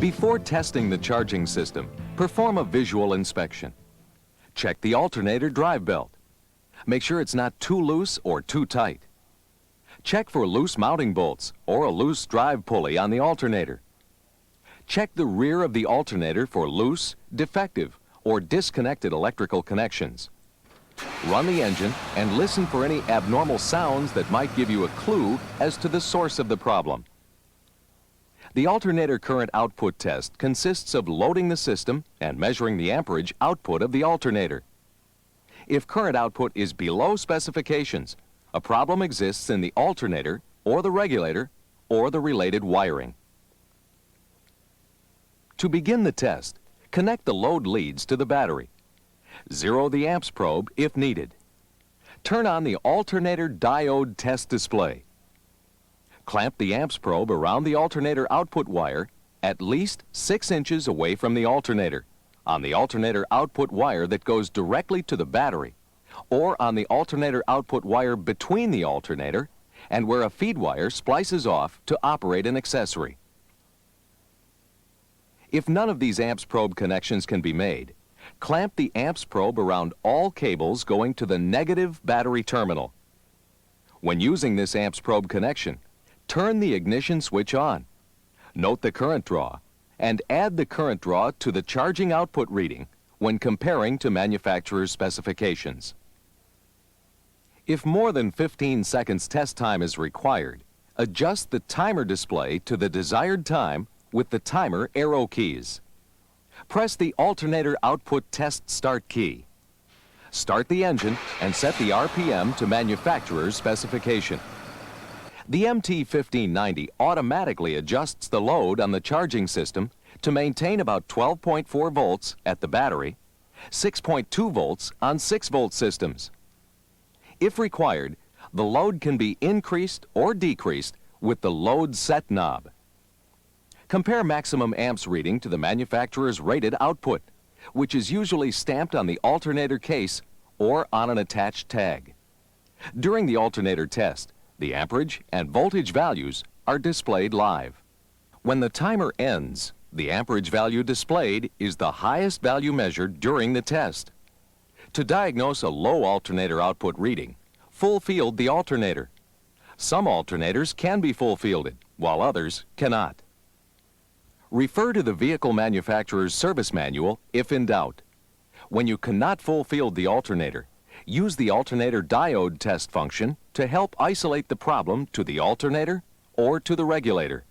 Before testing the charging system, perform a visual inspection. Check the alternator drive belt. Make sure it's not too loose or too tight. Check for loose mounting bolts or a loose drive pulley on the alternator. Check the rear of the alternator for loose, defective, or disconnected electrical connections. Run the engine and listen for any abnormal sounds that might give you a clue as to the source of the problem. The alternator current output test consists of loading the system and measuring the amperage output of the alternator. If current output is below specifications, a problem exists in the alternator or the regulator or the related wiring. To begin the test, connect the load leads to the battery. Zero the amps probe if needed. Turn on the alternator diode test display. Clamp the amps probe around the alternator output wire at least 6 inches away from the alternator, on the alternator output wire that goes directly to the battery, or on the alternator output wire between the alternator and where a feed wire splices off to operate an accessory. If none of these amps probe connections can be made, clamp the amps probe around all cables going to the negative battery terminal. When using this amps probe connection, turn the ignition switch on. Note the current draw and add the current draw to the charging output reading when comparing to manufacturer's specifications. If more than 15 seconds test time is required, adjust the timer display to the desired time with the timer arrow keys. Press the alternator output test start key. Start the engine and set the RPM to manufacturer's specification. The MT1590 automatically adjusts the load on the charging system to maintain about 12.4 volts at the battery, 6.2 volts on 6-volt systems. If required, the load can be increased or decreased with the load set knob. Compare maximum amps reading to the manufacturer's rated output, which is usually stamped on the alternator case or on an attached tag. During the alternator test, the amperage and voltage values are displayed live. When the timer ends, the amperage value displayed is the highest value measured during the test. To diagnose a low alternator output reading, full field the alternator. Some alternators can be full fielded, while others cannot. Refer to the vehicle manufacturer's service manual if in doubt. When you cannot full field the alternator, use the alternator diode test function to help isolate the problem to the alternator or to the regulator.